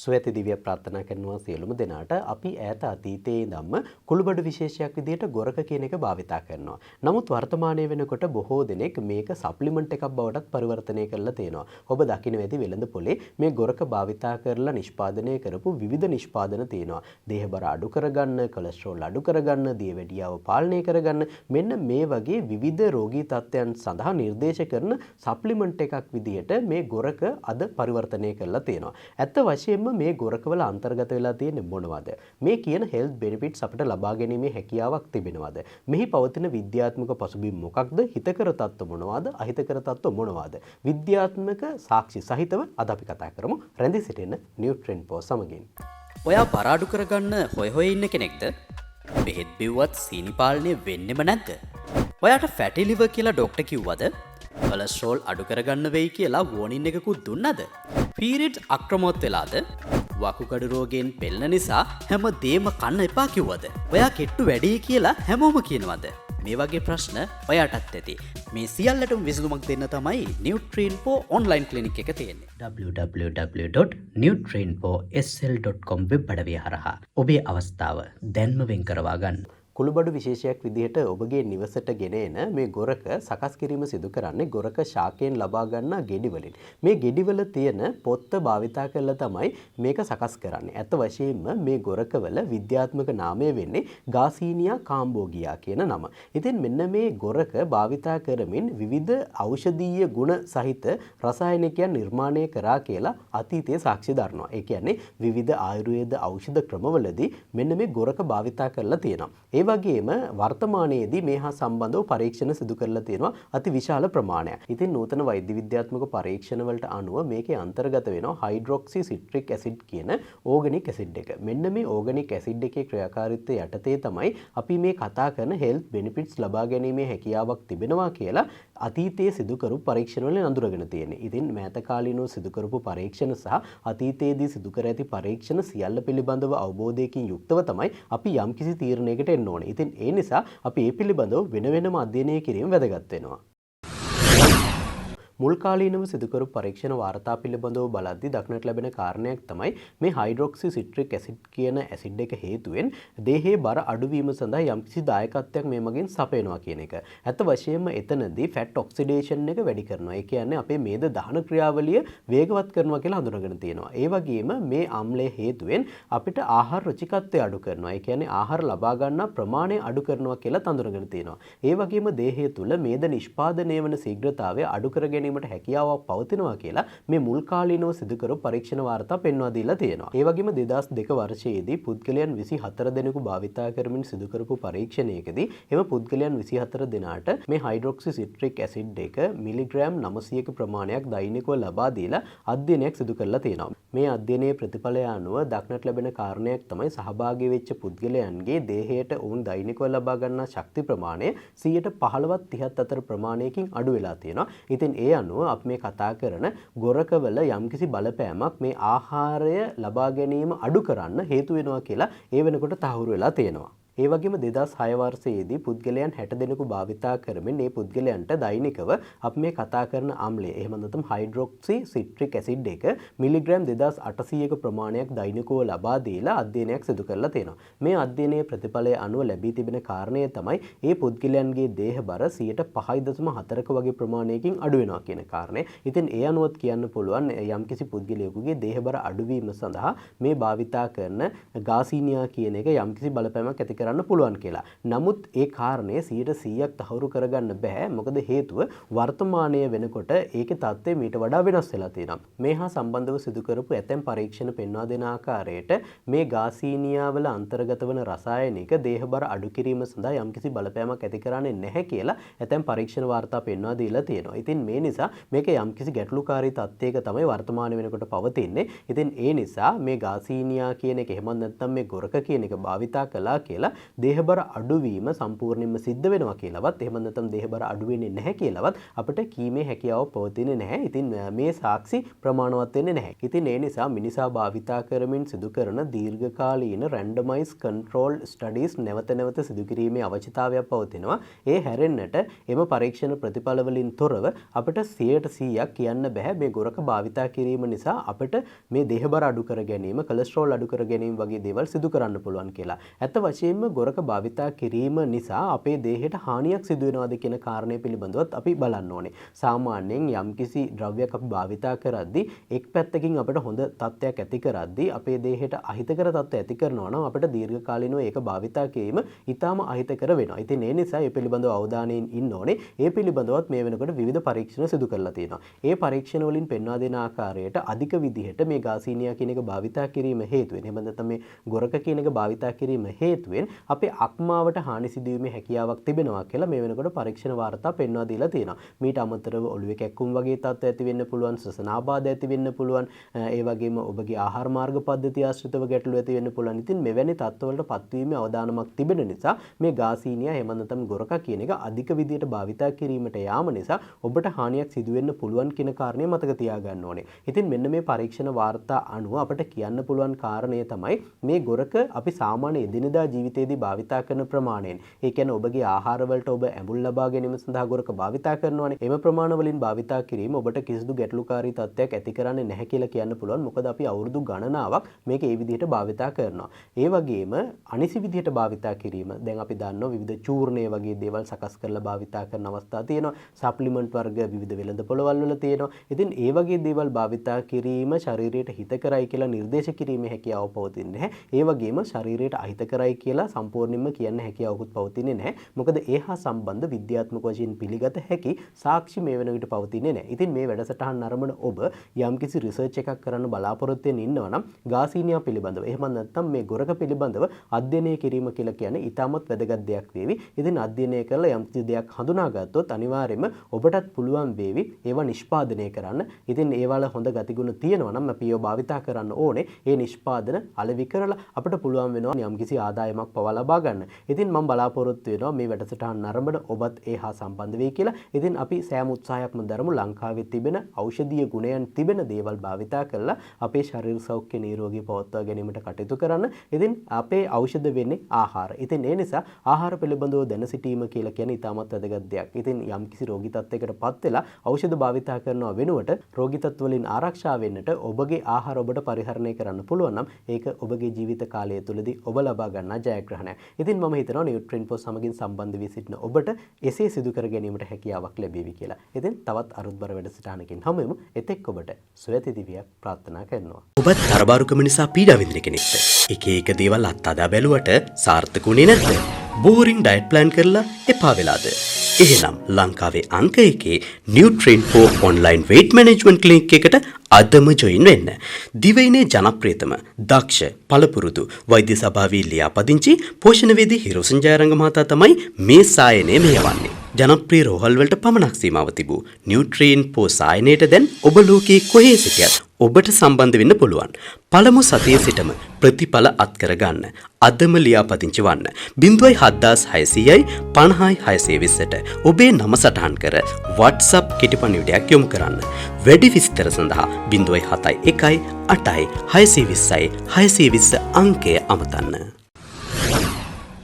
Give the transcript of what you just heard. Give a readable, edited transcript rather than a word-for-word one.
සුවැති දිව්‍ය ප්‍රාර්ථනා කරනවා සියලුම දෙනාට. අපි ඈත අතීතයේ ඉඳන්ම කුළුබඩු විශේෂයක් විදිහට ගොරක කියන එක භාවිතා කරනවා. නමුත් වර්තමානයේ වෙනකොට බොහෝ දෙනෙක් මේක සප්ලිමන්ට් එකක් බවටත් පරිවර්තනය කරලා තියෙනවා. ඔබ දකින්න ඇති වෙළඳ පොලේ මේ ගොරක භාවිතා කරලා නිෂ්පාදනය කරපු විවිධ නිෂ්පාදන තියෙනවා. දේහ බර අඩු කරගන්න, කොලෙස්ටරෝල් අඩු කරගන්න, දියවැඩියාව පාලනය කරගන්න මෙන්න මේ වගේ විවිධ රෝගී තත්ත්වයන් සඳහා නිර්දේශ කරන සප්ලිමන්ට් එකක් විදිහට මේ ගොරක අද පරිවර්තනය කරලා තියෙනවා. ඇත්ත වශයෙන්ම මේ ගොරකවල අන්තර්ගත වෙලා තියෙන්නේ මොනවද? මේ කියන හෙල්ත් බෙනිෆිට්ස් අපිට ලබා ගැනීමේ හැකියාවක් තිබෙනවද? මෙහි පවතින විද්‍යාත්මක පසුබිම් මොකක්ද? හිතකර තත්ත්ව මොනවද? අහිතකර තත්ත්ව මොනවද? විද්‍යාත්මක සාක්ෂි සහිතව අද අපි කතා කරමු. රැඳී සිටින්න නියුට්‍රෙන්පෝ සමගින්. ඔයා බර අඩු කරගන්න හොය ඉන්න කෙනෙක්ද? බෙහෙත් බිව්වත් සීනි පාලනය වෙන්නෙම නැද්ද? ඔයාට ෆැටි ලිවර් කියලා ඩොක්ටර් කිව්වද? කොලෙස්ටරෝල් අඩු කරගන්න වෙයි කියලා වෝනින් එකකුත් දුන්නද? පීරියඩ්ස් අක්‍රමවත් වෙලාද? වකුගඩු රෝගයෙන් පෙළෙන නිසා හැම දෙයක්ම කන්න එපා කිව්වද? ඔයා කෙට්ටු වැඩි කියලා හැමෝම කියනවද? මේ වගේ ප්‍රශ්න ඔයාටත් ඇති. මේ සියල්ලටම විසඳුමක් දෙන්න තමයි NutritionPo ඔන්ලයින් ක්ලිනික් එක තියෙන්නේ. www.nutritionposl.com වෙබ් අඩවිය හරහා ඔබේ අවස්ථාව දැන්ම වෙන් කරවා ගන්න. කුළුබඩු විශේෂයක් විදිහට ඔබගේ නිවසට ගෙන එන මේ ගොරක සකස් කිරීම සිදු කරන්නේ ගොරක ශාකයෙන් ලබා ගන්නා ගෙඩි වලින්. මේ ගෙඩි වල තියෙන පොත්ත භාවිතා කරලා තමයි මේක සකස් කරන්නේ. ඇත්ත වශයෙන්ම මේ ගොරකවල විද්‍යාත්මක නාමය වෙන්නේ ගාසීනියා කාම්බෝගියා කියන නම. ඉතින් මෙන්න මේ ගොරක භාවිතා කරමින් විවිධ ඖෂධීය ගුණ සහිත රසායනිකයන් නිර්මාණය කරා කියලා අතීතයේ සාක්ෂි දරනවා. ඒ කියන්නේ විවිධ ආයුර්වේද ඖෂධ ක්‍රමවලදී මෙන්න මේ ගොරක භාවිතා කරලා තියෙනවා. ඒ වගේම වර්තමානයේදී මේ හා සම්බන්ධව පරීක්ෂණ සිදු කරලා තියෙනවා අති විශාල ප්‍රමාණයක්. ඉතින් නූතන වෛද්‍ය විද්‍යාත්මක පරීක්ෂණ වලට අනුව මේකේ අන්තර්ගත වෙනවා හයිඩ්‍රොක්සි සිට්‍රික් ඇසිඩ් කියන ඕගනික් ඇසිඩ් එක. මෙන්න මේ ඕගනික් ඇසිඩ් එකේ ක්‍රියාකාරීත්වය යටතේ තමයි අපි මේ කතා කරන හෙල්ත් බෙනිෆිට්ස් ලබා ගැනීමේ හැකියාවක් තිබෙනවා කියලා අතීතයේ සිදු කරපු පරීක්ෂණ වලින් අඳුරගෙන තියෙන්නේ. ඉතින් මෑත කාලීනව සිදු කරපු පරීක්ෂණ සහ අතීතයේදී සිදු කර ඇති පරීක්ෂණ සියල්ල පිළිබඳව අවබෝධයකින් යුක්තව තමයි අපි යම්කිසි තීරණයකට එන්න ඕනේ. ඉතින් ඒ නිසා අපි මේ පිළිබඳව වෙන වෙනම අධ්‍යයනය කිරීම වැදගත් වෙනවා. මුල් කාලීනව සිදු කරපු පරීක්ෂණ වාර්තා පිළිබඳව බලද්දී දක්නට ලැබෙන කාරණයක් තමයි මේ හයිඩ්‍රොක්සි සිට්‍රික් ඇසිඩ් කියන ඇසිඩ් එක හේතුවෙන් දේහයේ බර අඩුවීම සඳහා යම්කිසි දායකත්වයක් මේ මගින් සපයනවා කියන එක. ඇත්ත වශයෙන්ම එතනදී ෆැට් ඔක්සිඩේෂන් එක වැඩි කරනවා. ඒ කියන්නේ අපේ මේද දහන ක්‍රියාවලිය වේගවත් කරනවා කියලා හඳුනගෙන තියෙනවා. ඒ වගේම මේ ආම්ලය හේතුවෙන් අපිට ආහාර රුචිකත්වය අඩු කරනවා. ඒ කියන්නේ ආහාර ලබා ගන්න ප්‍රමාණය අඩු කරනවා කියලා හඳුනගෙන තියෙනවා. ඒ වගේම දේහය තුල මේද නිෂ්පාදනය වන ශීඝ්‍රතාවය අඩු කර ගැනීමට හැකියාවක් පවතිනවා කියලා මේ මුල් කාලීනව සිදු කරපු පරීක්ෂණ වාර්තා පෙන්වා දීලා තියෙනවා. ඒ වගේම 2002 වර්ෂයේදී පුද්ගලයන් 24 දෙනෙකු භාවිතා කරමින් සිදු කරපු පරීක්ෂණයකදී එම පුද්ගලයන් 24 දෙනාට මේ හයිඩ්‍රොක්සි සිට්‍රික් ඇසිඩ් එක මිලිග්‍රෑම් 900ක ප්‍රමාණයක් දෛනිකව ලබා දීලා අධ්‍යයනයක් සිදු කරලා තියෙනවා. මේ අධ්‍යයනයේ ප්‍රතිඵලය අනුව දක්නට ලැබෙන කාරණයක් තමයි සහභාගී වෙච්ච පුද්ගලයන්ගේ දේහයට ඔවුන් දෛනිකව ලබා ගන්නා ශක්ති ප්‍රමාණය 115ත් 30ත් අතර ප්‍රමාණයකින් අඩු වෙලා තියෙනවා. ඉතින් ඒ අනුව අපි මේ කතා කරන ගොරකවල යම්කිසි බලපෑමක් මේ ආහාරය ලබා ගැනීම අඩු කරන්න හේතු වෙනවා කියලා ඒ වෙනකොට තහවුරු වෙලා තියෙනවා. ඒ වගේම 2006 වර්ෂයේදී පුද්ගලයන් 60 දෙනෙකු භාවිතා කරමින් මේ පුද්ගලයන්ට දෛනිකව අපි මේ කතා කරන ආම්ලය එහෙම නැත්නම් හයිඩ්‍රොක්සි සිට්‍රික් ඇසිඩ් එක මිලිග්‍රෑම් 2800ක ප්‍රමාණයක් දෛනිකව ලබා දීලා අධ්‍යයනයක් සිදු කරලා තියෙනවා. මේ අධ්‍යයනයේ ප්‍රතිඵලය අනුව ලැබී තිබෙන කාරණය තමයි මේ පුද්ගලයන්ගේ දේහ බර 5.4ක වගේ ප්‍රමාණයකින් අඩු වෙනවා කියන කාරණය. ඉතින් ඒ අනුවත් කියන්න පුළුවන් යම්කිසි පුද්ගලයෙකුගේ දේහ බර අඩුවීම සඳහා මේ භාවිතා කරන ගාසීනියා කියන එක යම්කිසි බලපෑමක් ඇති කරන්න පුළුවන් කියලා. නමුත් ඒ කාරණය 100%ක් තහවුරු කරගන්න බෑ. මොකද හේතුව වර්තමානයේ වෙනකොට ඒකේ තත්ත්වය මීට වඩා වෙනස් වෙලා තියෙනවා. මේ හා සම්බන්ධව සිදු කරපු ඇතැම් පරීක්ෂණ පෙන්වා දෙන ආකාරයට මේ ගාසීනියා වල අන්තර්ගත වන රසායනික දේහ බර අඩු කිරීම සඳහා යම්කිසි බලපෑමක් ඇති කරන්නේ නැහැ කියලා ඇතැම් පරීක්ෂණ වාර්තා පෙන්වා දීලා තියෙනවා. ඉතින් මේ නිසා මේක යම්කිසි ගැටලුකාරී තත්ත්වයක තමයි වර්තමානයේ වෙනකොට පවතින්නේ. ඉතින් ඒ නිසා මේ ගාසීනියා කියන එක එහෙම නැත්නම් මේ ගොරක කියන එක භාවිතා කළා කියලා දේහබර අඩුවීම සම්පූර්ණයෙන්ම සිද්ධ වෙනවා කියලාවත් එහෙම නැත්නම් දේහබර අඩු වෙන්නේ නැහැ කියලාවත් අපිට කීමේ හැකියාව පවතින්නේ නැහැ. ඉතින් මේ සාක්ෂි ප්‍රමාණවත් වෙන්නේ නැහැ. ඉතින් ඒ නිසා මිනිසා භාවිතා කරමින් සිදු කරන දීර්ඝකාලීන randomized control studies නැවත නැවත සිදු කිරීමේ අවශ්‍යතාවයක් පවතිනවා. ඒ හැරෙන්නට එම පරීක්ෂණ ප්‍රතිඵල වලින් තොරව අපිට 100% කියන්න බෑ මේ ගොරක භාවිතා කිරීම නිසා අපිට මේ දේහබර අඩු කර ගැනීම, කොලෙස්ටරෝල් අඩු කර ගැනීම වගේ දේවල් සිදු කරන්න පුළුවන් කියලා. ඇත්ත වශයෙන්ම ගොරක භාවිතා කිරීම නිසා අපේ දේහයට හානියක් සිදු වෙනවද කියන කාරණය පිළිබඳවත් අපි බලන්න ඕනේ. සාමාන්‍යයෙන් යම්කිසි ද්‍රව්‍යයක් අපි භාවිතා කරද්දී එක් පැත්තකින් අපිට හොඳ තත්ත්වයක් ඇති කරද්දී අපේ දේහයට අහිතකර තත්ත්ව ඇති කරනවා නම් අපිට දීර්ඝකාලීනව ඒක භාවිතා කිරීම ඊටාම අහිතකර වෙනවා. ඉතින් ඒ නිසා මේ පිළිබඳව අවධානයෙන් ඉන්න ඕනේ. ඒ පිළිබඳවත් මේ වෙනකොට විවිධ පරීක්ෂණ සිදු කරලා තියෙනවා. ඒ පරීක්ෂණ වලින් පෙන්වා දෙන ආකාරයට අධික විදිහට මේ ගාසීනියා කියන එක භාවිතා කිරීම හේතුවෙන් එහෙම නැත්නම් මේ ගොරක කියන එක භාවිතා කිරීම හේතුවෙන් අපේ අක්මාවට හානි සිදුවීමේ හැකියාවක් තිබෙනවා කියලා මේ වෙනකොට පරීක්ෂණ වාර්තා පෙන්වා දීලා තියෙනවා. මීට අමතරව ඔළුවේ කැක්කුම් වගේ තත්ත්ව ඇති වෙන්න පුළුවන්, ශ්වසනාබාධ ඇති වෙන්න පුළුවන්, ඒ වගේම ඔබගේ ආහාර මාර්ග පද්ධතිය ආශ්‍රිතව ගැටලු ඇති වෙන්න පුළුවන්. ඉතින් මෙවැනි තත්ත්වවලට පත්වීමේ අවදානමක් තිබෙන නිසා මේ ගාසීනියා එහෙම නැත්නම් ගොරක කියන එක අධික විදිහට භාවිතා කිරීමට යාම නිසා ඔබට හානියක් සිදු වෙන්න පුළුවන් කියන කාරණය මතක තියාගන්න ඕනේ. ඉතින් මෙන්න මේ පරීක්ෂණ වාර්තා අනුව අපිට කියන්න පුළුවන් කාරණය තමයි මේ ගොරක අපි සාමාන්‍ය එදිනෙදා ජීවිතයේදී භාවිතා කරන ප්‍රමාණයෙන්. ඒ කියන්නේ ඔබගේ ආහාර වලට ඔබ ඇඹුල් ලබා ගැනීම සඳහා ගොරක භාවිතා කරනවානේ. එම ප්‍රමාණ වලින් භාවිතා කිරීම ඔබට කිසිදු ගැටලුකාරී තත්ත්වයක් ඇති කරන්නේ නැහැ කියලා කියන්න පුළුවන්. මොකද අපි අවුරුදු ගණනාවක් මේක ඒ විදිහට භාවිතා කරනවා. ඒ වගේම අනිසි විදිහට භාවිතා කිරීම දැන් අපි දන්නවා විවිධ චූර්ණය වගේ දේවල් සකස් කරලා භාවිතා කරන අවස්ථා තියෙනවා. සප්ලිමන්ට් වර්ග විවිධ වෙළඳ පොළවල් වල තියෙනවා. ඉතින් ඒ වගේ දේවල් භාවිතා කිරීම ශරීරයට හිතකරයි කියලා නිර්දේශ කිරීමේ හැකියාව පවතින්නේ නැහැ. ඒ වගේම ශරීරයට අහිතකරයි කියලා සම්පූර්ණයෙන්ම කියන්න හැකියාවකුත් පවතින්නේ නැහැ. මොකද ඒ හා සම්බන්ධ විද්‍යාත්මක වශයෙන් පිළිගත හැකි සාක්ෂි මේ වෙන විට පවතින්නේ නැහැ. ඉතින් මේ වැඩසටහන නරඹන ඔබ යම්කිසි රිසර්ච් එකක් කරන්න බලාපොරොත්තු වෙන ඉන්නවා නම් ගාසීනියා පිළිබඳව එහෙම නැත්නම් මේ ගොරක පිළිබඳව අධ්‍යයනය කිරීම කියලා කියන්නේ ඊටමත් වැදගත් දෙයක් වේවි. ඉතින් අධ්‍යයනය කරලා යම්කිසි දෙයක් හඳුනාගත්තොත් අනිවාර්යයෙන්ම ඔබටත් පුළුවන් වේවි ඒවා නිෂ්පාදනය කරන්න. ඉතින් ඒවල හොඳ ගතිගුණ තියෙනවා නම් අපි ඒවා භාවිතා කරන්න ඕනේ. ඒ නිෂ්පාදන අලෙවි කරලා අපිට පුළුවන් වෙනවා යම්කිසි ආදායමක් පවා ලබා ගන්න. ඉතින් මම බලාපොරොත්තු වෙනවා මේ වැඩසටහන නරඹන ඔබත් ඒ හා සම්බන්ධ වෙයි කියලා. ඉතින් අපි සෑම උත්සාහයක්ම දරමු ලංකාවේ තිබෙන ඖෂධීය ගුණයන් තිබෙන දේවල් භාවිතා කරලා අපේ ශරීර සෞඛ්‍ය නිරෝගී පවත්වා ගැනීමට කටයුතු කරන්න. ඉතින් අපේ ඖෂධ වෙන්නේ ආහාර. ඉතින් ඒ නිසා ආහාර පිළිබඳව දැන සිටීම කියලා කියන්නේ ඉතාමත් වැදගත් දෙයක්. ඉතින් යම්කිසි රෝගී තත්යකටපත් වෙලා ඖෂධ භාවිතා කරනවා වෙනුවට රෝගී තත්ත්ව වලින් ආරක්ෂා වෙන්නට ඔබගේ ආහාර ඔබට පරිහරණය කරන්න පුළුවන් නම් ඒක ඔබගේ ජීවිත කාලය තුළදී ඔබ ලබා ගන්නා ජයග්‍රහණයක්. ඉතින් මම හිතනවා Nutritionist සමගින් සම්බන්ධ වී සිටින ඔබට එසේ සිදු කර ගැනීමට හැකියාවක් ලැබේවි කියලා. ඉතින් තවත් අරුත්බර වැඩසටහනකින් හමුවෙමු. එතෙක් ඔබට සුවැති දිවියක් ප්‍රාර්ථනා කරනවා. ඔබත් තරබාරුකම නිසා පීඩා විඳින කෙනෙක්ද? එක එක දේවල් අත්හදා බැලුවට සාර්ථකුනේ නැද්ද? බෝරින් ඩයට් ප්ලෑන් කරලා එපා වෙලාද? එහෙනම් ලංකාවේ අංක 1 Nutritionist online weight management clinic එකට අදම ජොයින් වෙන්න. දිවයිනේ ජනප්‍රියතම දක්ෂ පළපුරුදු වෛද්‍ය සභාවේ ලියාපදිංචි පෝෂණවේදී හිරෝෂන් ජයරංග මහතා තමයි මේ සායනය මෙහෙවන්නේ. ජනප්‍රිය රෝහල් වලට පමණක් සීමාව තිබූ Nutritionist සායනයට දැන් ඔබ ලෝකයේ කොහේ සිටියත් ඔබට සම්බන්ධ වෙන්න පුළුවන්. පළමු සතියේ සිටම ප්‍රතිඵල අත්කර ගන්න. අදම ලියාපදිංචි වන්න. 07600යි 50620ට ඔබේ නම සටහන් කර WhatsApp කෙටිපණිවිඩයක් යොමු කරන්න. වැඩි විස්තර සඳහා 071 8යි 620යි 620 අංකය අමතන්න.